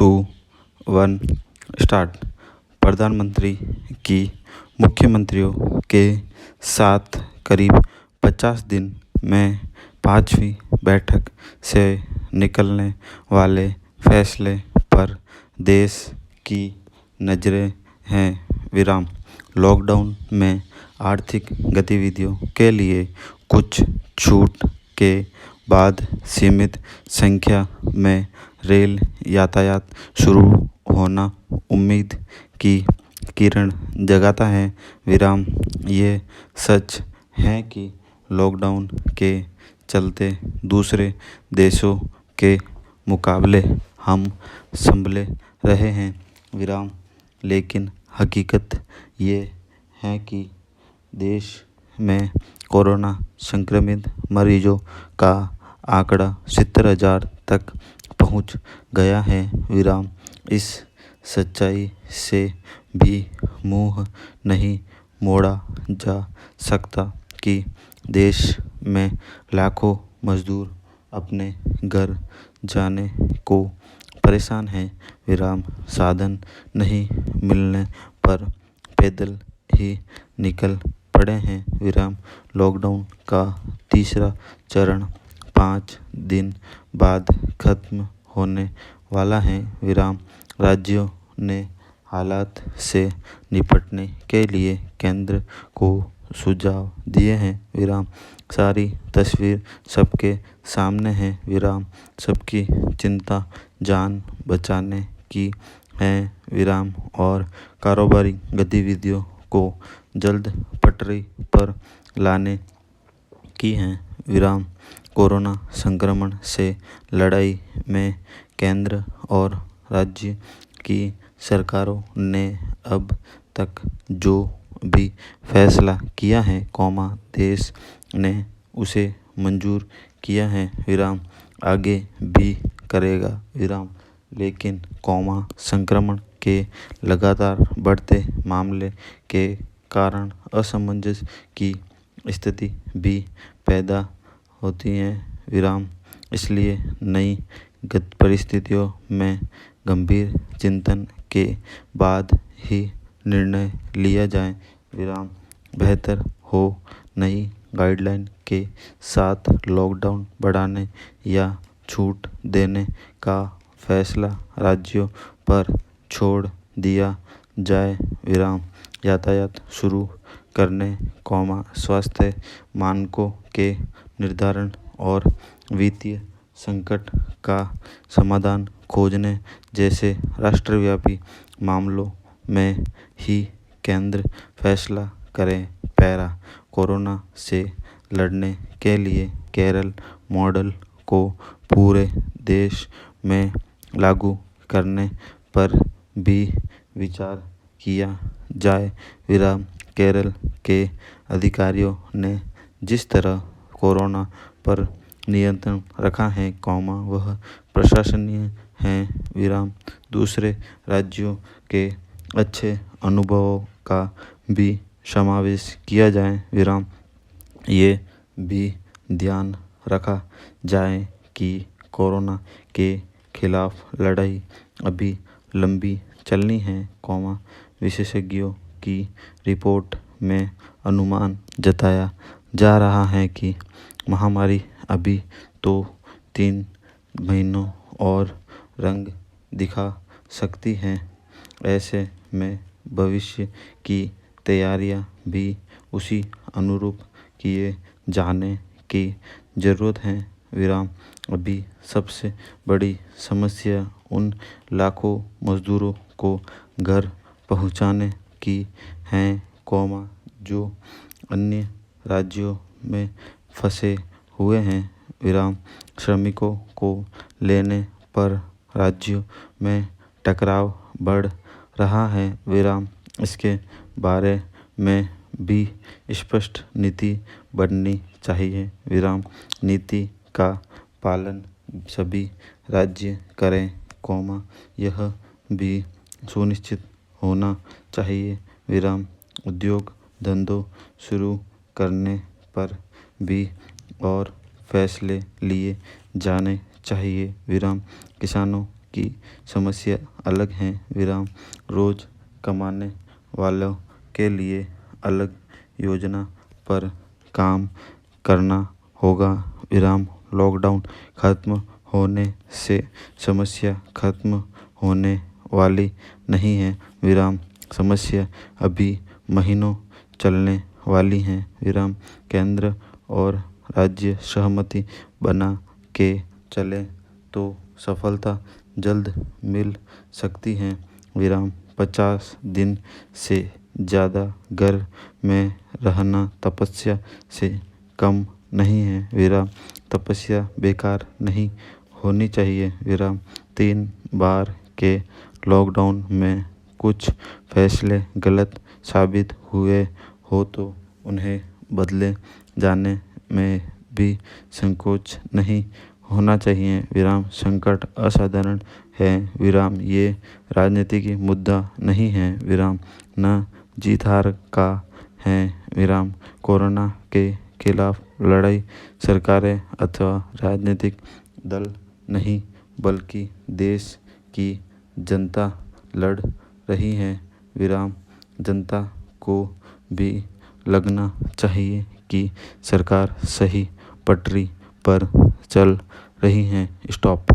To one start. प्रधानमंत्री की मुख्यमंत्रियों के साथ करीब 50 दिन में 5वीं बैठक से निकलने वाले फैसले पर देश की नज़रें हैं। लॉकडाउन में आर्थिक गतिविधियों के लिए कुछ छूट के बाद सीमित संख्या में रेल यातायात शुरू होना उम्मीद की किरण जगाता है। ये सच है कि लॉकडाउन के चलते दूसरे देशों के मुकाबले हम संभले रहे हैं। लेकिन हकीकत ये है कि देश में कोरोना संक्रमित मरीजों का आंकड़ा 70,000 तक पहुंच गया है। इस सच्चाई से भी मुंह नहीं मोड़ा जा सकता कि देश में लाखों मजदूर अपने घर जाने को परेशान हैं। साधन नहीं मिलने पर पैदल ही निकल पड़े हैं। लॉकडाउन का तीसरा चरण 5 दिन बाद खत्म होने वाला है। राज्यों ने हालात से निपटने के लिए केंद्र को सुझाव दिए हैं। सारी तस्वीर सबके सामने है। सबकी चिंता जान बचाने की है। और कारोबारी गतिविधियों को जल्द पटरी पर लाने की है। कोरोना संक्रमण से लड़ाई में केंद्र और राज्य की सरकारों ने अब तक जो भी फैसला किया है, देश ने उसे मंजूर किया है। आगे भी करेगा। लेकिन संक्रमण के लगातार बढ़ते मामले के कारण असमंजस की स्थिति भी पैदा होती है। इसलिए नई परिस्थितियों में गंभीर चिंतन के बाद ही निर्णय लिया जाए। बेहतर हो नई गाइडलाइन के साथ लॉकडाउन बढ़ाने या छूट देने का फैसला राज्यों पर छोड़ दिया जाए। यातायात शुरू करने, स्वास्थ्य मानकों के निर्धारण और वित्तीय संकट का समाधान खोजने जैसे राष्ट्रव्यापी मामलों में ही केंद्र फैसला करे। कोरोना से लड़ने के लिए केरल मॉडल को पूरे देश में लागू करने पर भी विचार किया जाए। केरल के अधिकारियों ने जिस तरह कोरोना पर नियंत्रण रखा है, वह प्रशंसनीय है। दूसरे राज्यों के अच्छे अनुभवों का भी समावेश किया जाए। ये भी ध्यान रखा जाए कि कोरोना के खिलाफ लड़ाई अभी लंबी चलनी है। विशेषज्ञों की रिपोर्ट में अनुमान जताया जा रहा है कि महामारी अभी तो 3 महीनों और रंग दिखा सकती है। ऐसे में भविष्य की तैयारियां भी उसी अनुरूप किए जाने की ज़रूरत है। अभी सबसे बड़ी समस्या उन लाखों मजदूरों को घर पहुंचाने की है, जो अन्य राज्यों में फंसे हुए हैं। श्रमिकों को लेने पर राज्यों में टकराव बढ़ रहा है। इसके बारे में भी स्पष्ट नीति बननी चाहिए। नीति का पालन सभी राज्य करें, यह भी सुनिश्चित होना चाहिए। उद्योग धंधों शुरू करने पर भी और फैसले लिए जाने चाहिए। किसानों की समस्या अलग हैं विराम। रोज कमाने वालों के लिए अलग योजना पर काम करना होगा विराम। लॉकडाउन खत्म होने से समस्या खत्म होने वाली नहीं है विराम। समस्या अभी महीनों चलने वाली है विराम। केंद्र और राज्य सहमति बना के चले तो सफलता जल्द मिल सकती है विराम। 50 दिन से ज़्यादा घर में रहना तपस्या से कम नहीं है विराम। तपस्या बेकार नहीं होनी चाहिए विराम। 3 बार के लॉकडाउन में कुछ फैसले गलत साबित हुए हो तो उन्हें बदले जाने में भी संकोच नहीं होना चाहिए विराम। संकट असाधारण है विराम। ये राजनीति की मुद्दा नहीं है विराम, न जीत हार का है विराम। कोरोना के खिलाफ लड़ाई सरकारें अथवा राजनीतिक दल नहीं बल्कि देश की जनता लड़ रही है विराम। जनता को भी लगना चाहिए कि सरकार सही पटरी पर चल रही है। स्टॉप।